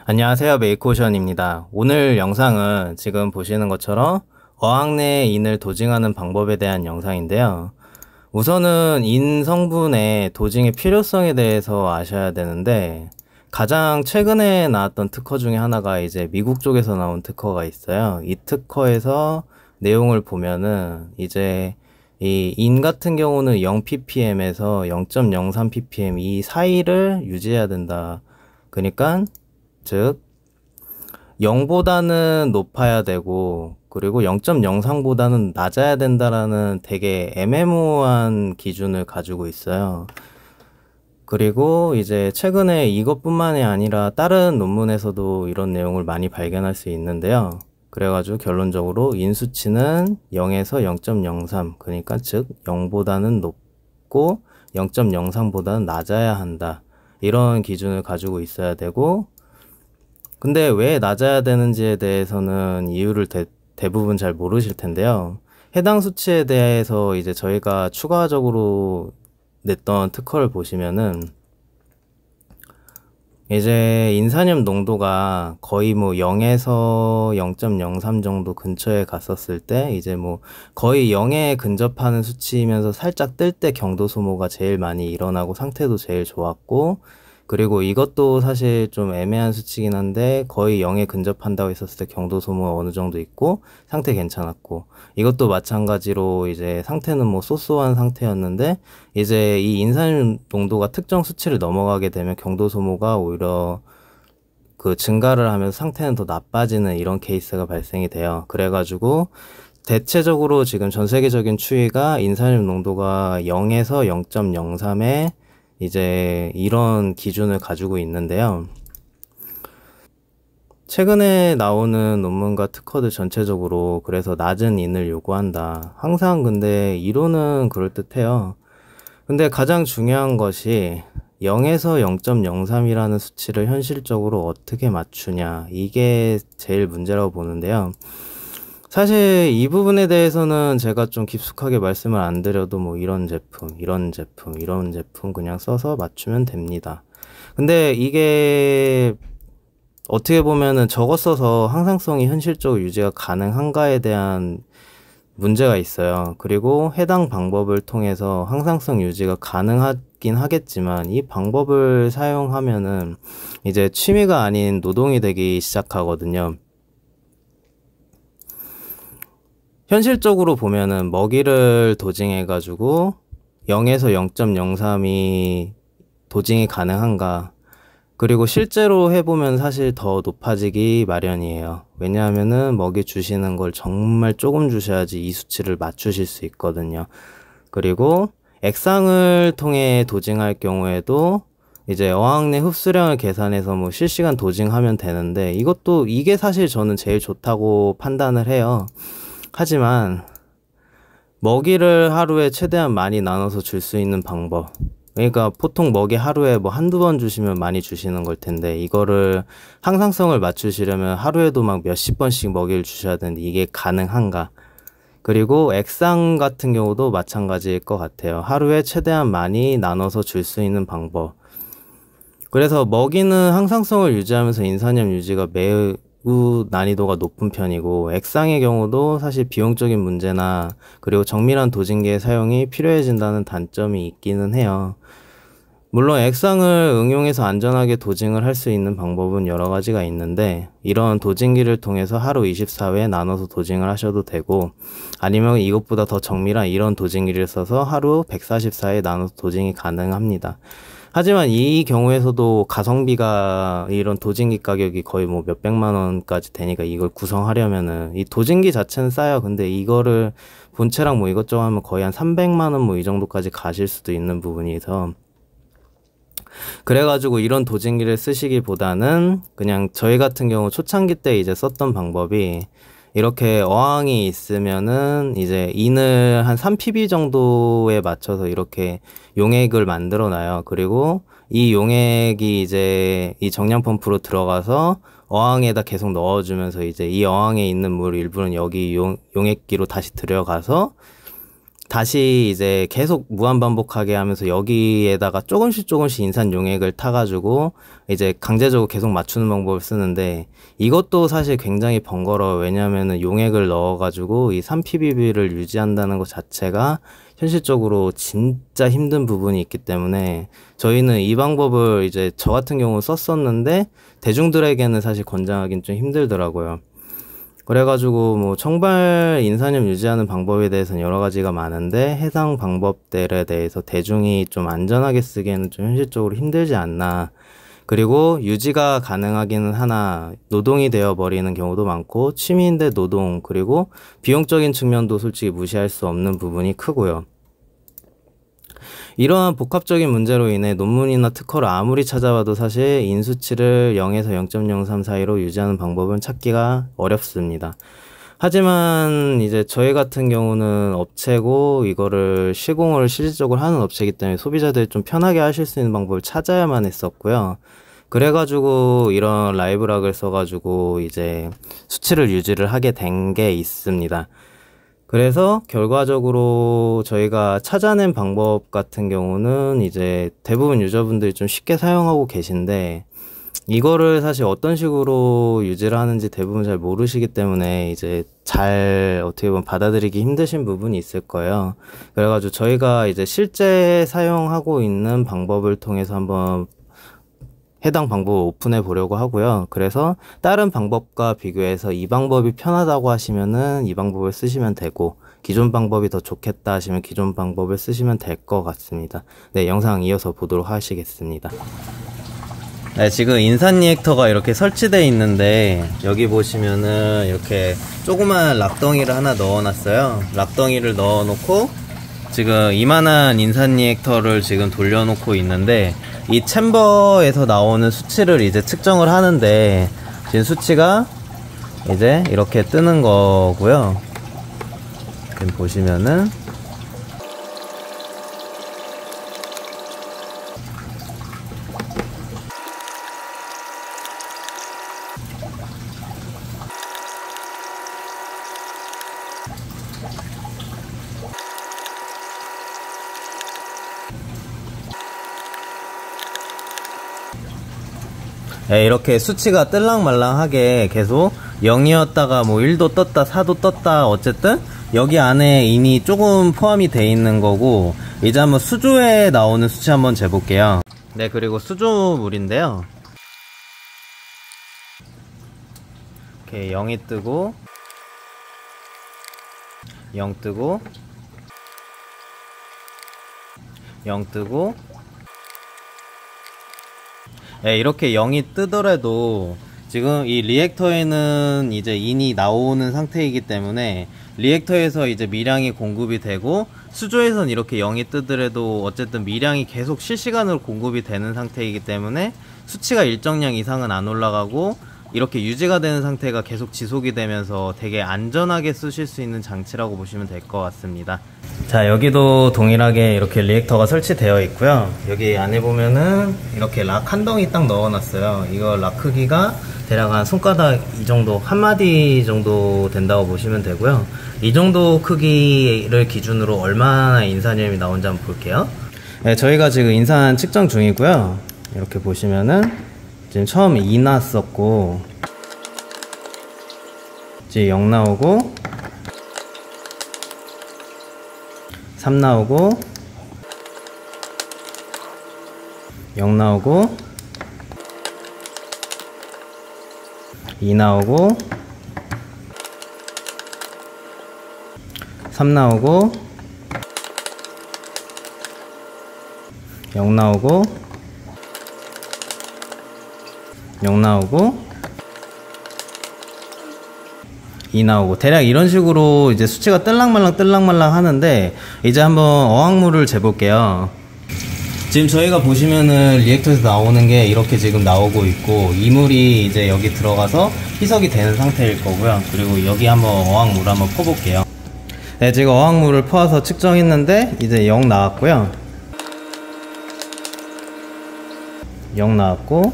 안녕하세요. 메이크오션입니다. 오늘 영상은 지금 보시는 것처럼 어항 내에 인을 도징하는 방법에 대한 영상인데요. 우선은 인 성분의 도징의 필요성에 대해서 아셔야 되는데, 가장 최근에 나왔던 특허 중에 하나가 이제 미국 쪽에서 나온 특허가 있어요. 이 특허에서 내용을 보면은 이제 이 인 같은 경우는 0ppm에서 0.03ppm 이 사이를 유지해야 된다. 그러니까 즉 0보다는 높아야 되고, 그리고 0.03보다는 낮아야 된다라는 되게 애매모호한 기준을 가지고 있어요. 그리고 이제 최근에 이것뿐만이 아니라 다른 논문에서도 이런 내용을 많이 발견할 수 있는데요. 그래가지고 결론적으로 인수치는 0에서 0.03, 그러니까 즉 0보다는 높고 0.03보다는 낮아야 한다. 이런 기준을 가지고 있어야 되고, 근데 왜 낮아야 되는지에 대해서는 이유를 대부분 잘 모르실 텐데요. 해당 수치에 대해서 이제 저희가 추가적으로 냈던 특허를 보시면은 이제 인산염 농도가 거의 뭐 0에서 0.03 정도 근처에 갔었을 때 이제 뭐 거의 0에 근접하는 수치이면서 살짝 뜰 때 경도 소모가 제일 많이 일어나고 상태도 제일 좋았고, 그리고 이것도 사실 좀 애매한 수치긴 한데 거의 0에 근접한다고 했었을 때 경도 소모가 어느 정도 있고 상태 괜찮았고, 이것도 마찬가지로 이제 상태는 뭐 쏘쏘한 상태였는데 이제 이 인산염 농도가 특정 수치를 넘어가게 되면 경도 소모가 오히려 그 증가를 하면서 상태는 더 나빠지는 이런 케이스가 발생이 돼요. 그래가지고 대체적으로 지금 전 세계적인 추이가 인산염 농도가 0에서 0.03에 이제 이런 기준을 가지고 있는데요. 최근에 나오는 논문과 특허들 전체적으로 그래서 낮은 인을 요구한다. 항상 근데 이론은 그럴듯해요. 근데 가장 중요한 것이 0에서 0.03이라는 수치를 현실적으로 어떻게 맞추냐. 이게 제일 문제라고 보는데요. 사실 이 부분에 대해서는 제가 좀 깊숙하게 말씀을 안 드려도 뭐 이런 제품, 이런 제품, 이런 제품 그냥 써서 맞추면 됩니다. 근데 이게 어떻게 보면은 저거 써서 항상성이 현실적으로 유지가 가능한가에 대한 문제가 있어요. 그리고 해당 방법을 통해서 항상성 유지가 가능하긴 하겠지만 이 방법을 사용하면은 이제 취미가 아닌 노동이 되기 시작하거든요. 현실적으로 보면은 먹이를 도징해가지고 0에서 0.03이 도징이 가능한가? 그리고 실제로 해보면 사실 더 높아지기 마련이에요. 왜냐하면은 먹이 주시는 걸 정말 조금 주셔야지 이 수치를 맞추실 수 있거든요. 그리고 액상을 통해 도징할 경우에도 이제 어항 내 흡수량을 계산해서 뭐 실시간 도징하면 되는데 이게 사실 저는 제일 좋다고 판단을 해요. 하지만 먹이를 하루에 최대한 많이 나눠서 줄 수 있는 방법, 그러니까 보통 먹이 하루에 뭐 한두 번 주시면 많이 주시는 걸 텐데 이거를 항상성을 맞추시려면 하루에도 막 몇십 번씩 먹이를 주셔야 되는데 이게 가능한가? 그리고 액상 같은 경우도 마찬가지일 것 같아요. 하루에 최대한 많이 나눠서 줄 수 있는 방법. 그래서 먹이는 항상성을 유지하면서 인산염 유지가 매우 난이도가 높은 편이고, 액상의 경우도 사실 비용적인 문제나 그리고 정밀한 도징기의 사용이 필요해진다는 단점이 있기는 해요. 물론 액상을 응용해서 안전하게 도징을 할 수 있는 방법은 여러 가지가 있는데, 이런 도징기를 통해서 하루 24회 나눠서 도징을 하셔도 되고, 아니면 이것보다 더 정밀한 이런 도징기를 써서 하루 144회 나눠서 도징이 가능합니다. 하지만 이 경우에서도 가성비가 이런 도징기 가격이 거의 뭐 몇백만 원까지 되니까 이걸 구성하려면은 이 도징기 자체는 싸요. 근데 이거를 본체랑 뭐 이것저것 하면 거의 한 300만 원 뭐 이 정도까지 가실 수도 있는 부분이서, 그래가지고 이런 도징기를 쓰시기보다는 그냥 저희 같은 경우 초창기 때 이제 썼던 방법이, 이렇게 어항이 있으면은 이제 인을 한 3pb 정도에 맞춰서 이렇게 용액을 만들어 놔요. 그리고 이 용액이 이제 이 정량 펌프로 들어가서 어항에다 계속 넣어주면서 이제 이 어항에 있는 물 일부는 여기 용액기로 다시 들어가서 다시 이제 계속 무한 반복하게 하면서 여기에다가 조금씩 인산 용액을 타가지고 이제 강제적으로 계속 맞추는 방법을 쓰는데, 이것도 사실 굉장히 번거로워요. 왜냐하면은 용액을 넣어가지고 이 3PBB를 유지한다는 것 자체가 현실적으로 진짜 힘든 부분이 있기 때문에 저희는 이 방법을 이제 저 같은 경우 썼었는데 대중들에게는 사실 권장하기는 좀 힘들더라고요. 그래가지고 뭐 청발 인산염 유지하는 방법에 대해서는 여러 가지가 많은데, 해당 방법들에 대해서 대중이 좀 안전하게 쓰기에는 좀 현실적으로 힘들지 않나. 그리고 유지가 가능하기는 하나 노동이 되어버리는 경우도 많고, 취미인데 노동, 그리고 비용적인 측면도 솔직히 무시할 수 없는 부분이 크고요. 이러한 복합적인 문제로 인해 논문이나 특허를 아무리 찾아봐도 사실 인수치를 0에서 0.03 사이로 유지하는 방법은 찾기가 어렵습니다. 하지만 이제 저희 같은 경우는 업체고 이거를 시공을 실질적으로 하는 업체이기 때문에 소비자들이 좀 편하게 하실 수 있는 방법을 찾아야만 했었고요. 그래가지고 이런 라이브락을 써가지고 이제 수치를 유지를 하게 된 게 있습니다. 그래서 결과적으로 저희가 찾아낸 방법 같은 경우는 이제 대부분 유저분들이 좀 쉽게 사용하고 계신데, 이거를 사실 어떤 식으로 유지를 하는지 대부분 잘 모르시기 때문에 이제 잘 어떻게 보면 받아들이기 힘드신 부분이 있을 거예요. 그래가지고 저희가 이제 실제 사용하고 있는 방법을 통해서 한번 해당 방법을 오픈해 보려고 하고요. 그래서 다른 방법과 비교해서 이 방법이 편하다고 하시면은 이 방법을 쓰시면 되고, 기존 방법이 더 좋겠다 하시면 기존 방법을 쓰시면 될 것 같습니다. 네, 영상 이어서 보도록 하시겠습니다. 네, 지금 인산 리액터가 이렇게 설치되어 있는데, 여기 보시면은 이렇게 조그만 락덩이를 하나 넣어놨어요. 락덩이를 넣어놓고 지금 이만한 인산 리액터를 지금 돌려놓고 있는데, 이 챔버에서 나오는 수치를 이제 측정을 하는데, 지금 수치가 이제 이렇게 뜨는 거고요. 지금 보시면은 네, 이렇게 수치가 뜰랑말랑하게 계속 0이었다가 뭐 1도 떴다 4도 떴다, 어쨌든 여기 안에 인이 조금 포함이 돼 있는 거고, 이제 한번 수조에 나오는 수치 한번 재볼게요. 네, 그리고 수조물인데요, 이렇게 0이 뜨고 0 뜨고 0 뜨고, 네, 이렇게 0이 뜨더라도 지금 이 리액터에는 이제 인이 나오는 상태이기 때문에 리액터에서 이제 미량이 공급이 되고, 수조에선 이렇게 0이 뜨더라도 어쨌든 미량이 계속 실시간으로 공급이 되는 상태이기 때문에 수치가 일정량 이상은 안 올라가고, 이렇게 유지가 되는 상태가 계속 지속이 되면서 되게 안전하게 쓰실 수 있는 장치라고 보시면 될 것 같습니다. 자, 여기도 동일하게 이렇게 리액터가 설치되어 있고요. 여기 안에 보면은 이렇게 락 한 덩이 딱 넣어놨어요. 이거 락 크기가 대략 한 손가락 이 정도, 한 마디 정도 된다고 보시면 되고요. 이 정도 크기를 기준으로 얼마나 인산염이 나온지 한번 볼게요. 네, 저희가 지금 인산 측정 중이고요. 이렇게 보시면은 지금 처음 2 나왔었고, 이제 0 나오고 3 나오고 0 나오고 2 나오고 3 나오고 0 나오고 0 나오고 2 나오고, 대략 이런 식으로 이제 수치가 뜰랑말랑 하는데, 이제 한번 어항물을 재볼게요. 지금 저희가 보시면은 리액터에서 나오는 게 이렇게 지금 나오고 있고, 이물이 이제 여기 들어가서 희석이 되는 상태일 거고요. 그리고 여기 한번 어항물 한번 퍼볼게요. 네, 지금 어항물을 퍼와서 측정했는데 이제 0 나왔고요. 0 나왔고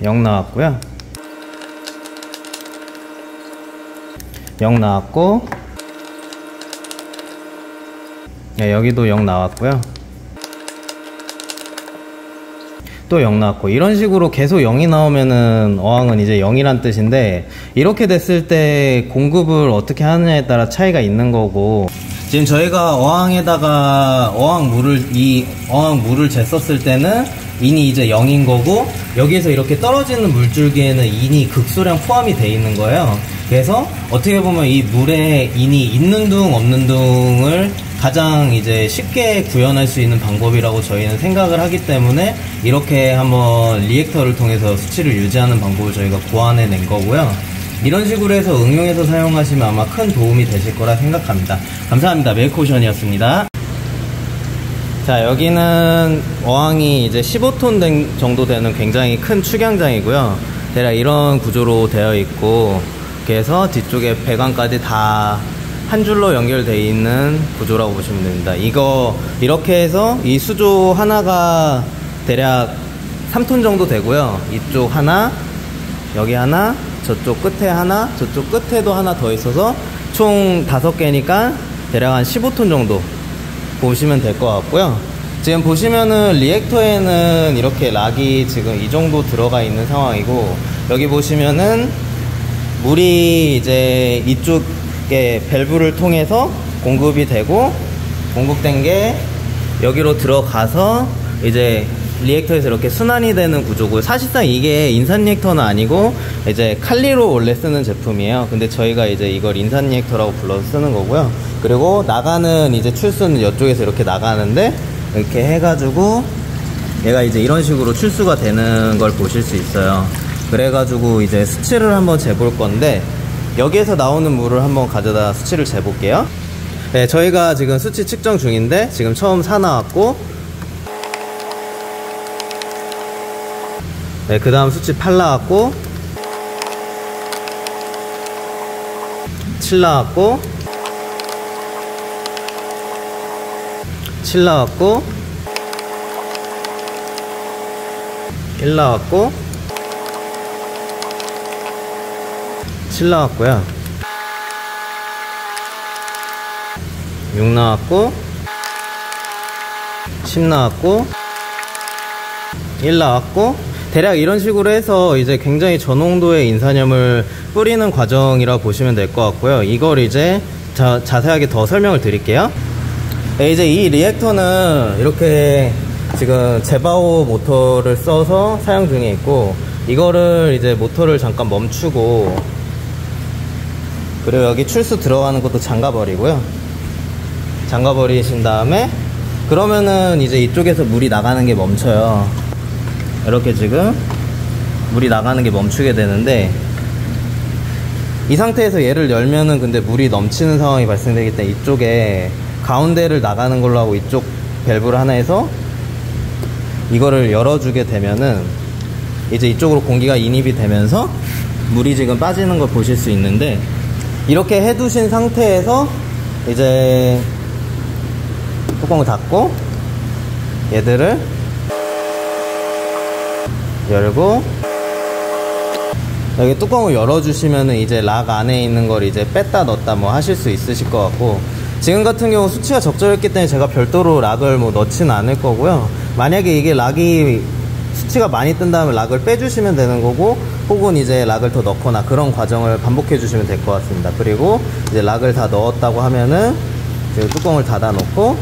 0 나왔고요. 0 나왔고, 네, 여기도 0 나왔고요. 또 0 나왔고, 이런 식으로 계속 0이 나오면은 어항은 이제 0이란 뜻인데, 이렇게 됐을 때 공급을 어떻게 하느냐에 따라 차이가 있는 거고, 지금 저희가 어항에다가 이 어항 물을 쟀었을 때는 인이 이제 0인 거고, 여기에서 이렇게 떨어지는 물줄기에는 인이 극소량 포함이 돼 있는 거예요. 그래서 어떻게 보면 이 물에 인이 있는 둥 없는 둥을 가장 이제 쉽게 구현할 수 있는 방법이라고 저희는 생각을 하기 때문에, 이렇게 한번 리액터를 통해서 수치를 유지하는 방법을 저희가 고안해 낸 거고요. 이런 식으로 해서 응용해서 사용하시면 아마 큰 도움이 되실 거라 생각합니다. 감사합니다. 메이크오션이었습니다. 자, 여기는 어항이 이제 15톤 정도 되는 굉장히 큰 축양장이고요. 대략 이런 구조로 되어 있고, 그래서 뒤쪽에 배관까지 다 한 줄로 연결되어 있는 구조라고 보시면 됩니다. 이렇게 해서 이 수조 하나가 대략 3톤 정도 되고요. 이쪽 하나, 여기 하나, 저쪽 끝에 하나, 저쪽 끝에도 하나 더 있어서 총 5개니까 대략 한 15톤 정도 보시면 될 것 같고요. 지금 보시면은 리액터에는 이렇게 락이 지금 이 정도 들어가 있는 상황이고, 여기 보시면은 물이 이제 이쪽에 밸브를 통해서 공급이 되고, 공급된 게 여기로 들어가서 이제 리액터에서 이렇게 순환이 되는 구조고, 사실상 이게 인산 리액터는 아니고 이제 칼리로 원래 쓰는 제품이에요. 근데 저희가 이제 이걸 인산 리액터라고 불러서 쓰는 거고요. 그리고 나가는 이제 출수는 이쪽에서 이렇게 나가는데, 이렇게 해가지고 얘가 이제 이런 식으로 출수가 되는 걸 보실 수 있어요. 그래가지고 이제 수치를 한번 재볼 건데, 여기에서 나오는 물을 한번 가져다 수치를 재볼게요. 네, 저희가 지금 수치 측정 중인데, 지금 처음 4 나왔고, 네, 그 다음 수치 8 나왔고, 7 나왔고, 7 나왔고, 1 나왔고, 7 나왔고요. 6 나왔고, 10 나왔고, 1 나왔고, 대략 이런 식으로 해서 이제 굉장히 저농도의 인산염을 뿌리는 과정이라고 보시면 될 것 같고요. 이걸 이제 자세하게 더 설명을 드릴게요. 네, 이제 이 리액터는 이렇게 지금 제바오 모터를 써서 사용 중에 있고, 이거를 이제 모터를 잠깐 멈추고, 그리고 여기 출수 들어가는 것도 잠가버리고요. 잠가버리신 다음에, 그러면은 이제 이쪽에서 물이 나가는 게 멈춰요. 이렇게 지금 물이 나가는 게 멈추게 되는데, 이 상태에서 얘를 열면은 근데 물이 넘치는 상황이 발생되기 때문에 이쪽에 가운데를 나가는 걸로 하고, 이쪽 밸브를 하나 해서 이거를 열어주게 되면은 이제 이쪽으로 공기가 인입이 되면서 물이 지금 빠지는 걸 보실 수 있는데, 이렇게 해두신 상태에서 이제 뚜껑을 닫고 얘들을 열고, 여기 뚜껑을 열어주시면은 이제 락 안에 있는 걸 이제 뺐다 넣었다 뭐 하실 수 있으실 것 같고, 지금 같은 경우 수치가 적절했기 때문에 제가 별도로 락을 뭐 넣지는 않을 거고요. 만약에 이게 락이 수치가 많이 뜬 다음에 락을 빼주시면 되는 거고, 혹은 이제 락을 더 넣거나 그런 과정을 반복해 주시면 될 것 같습니다. 그리고 이제 락을 다 넣었다고 하면은 지금 뚜껑을 닫아 놓고,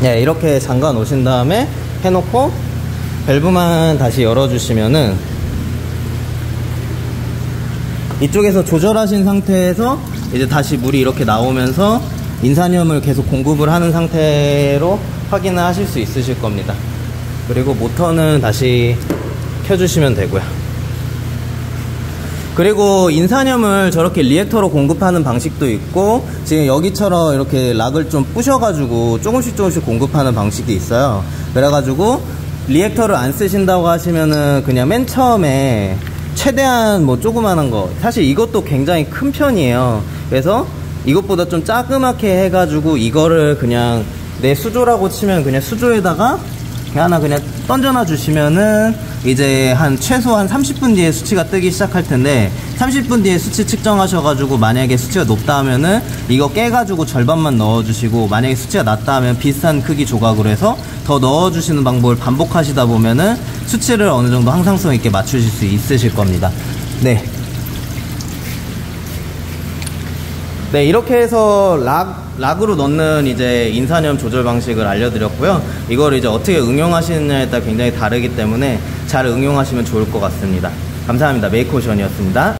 네, 이렇게 잠가 놓으신 다음에 해놓고 밸브만 다시 열어주시면은 이쪽에서 조절하신 상태에서 이제 다시 물이 이렇게 나오면서 인산염을 계속 공급을 하는 상태로 확인을 하실 수 있으실 겁니다. 그리고 모터는 다시 켜주시면 되고요. 그리고 인산염을 저렇게 리액터로 공급하는 방식도 있고, 지금 여기처럼 이렇게 락을 좀 부셔가지고 조금씩 공급하는 방식이 있어요. 그래가지고 리액터를 안 쓰신다고 하시면은 그냥 맨 처음에 최대한 뭐 조그만한 거, 사실 이것도 굉장히 큰 편이에요. 그래서 이것보다 좀 자그맣게 해가지고 이거를 그냥 내 수조라고 치면 그냥 수조에다가 하나 그냥 던져놔 주시면은 이제 최소한 30분 뒤에 수치가 뜨기 시작할 텐데, 30분 뒤에 수치 측정하셔가지고 만약에 수치가 높다 하면은 이거 깨가지고 절반만 넣어주시고, 만약에 수치가 낮다 하면 비슷한 크기 조각으로 해서 더 넣어주시는 방법을 반복하시다 보면은 수치를 어느 정도 항상성 있게 맞추실 수 있으실 겁니다. 네. 네, 이렇게 해서 락으로 넣는 이제 인산염 조절 방식을 알려드렸고요. 이걸 이제 어떻게 응용하시느냐에 따라 굉장히 다르기 때문에 잘 응용하시면 좋을 것 같습니다. 감사합니다. 메이크오션이었습니다.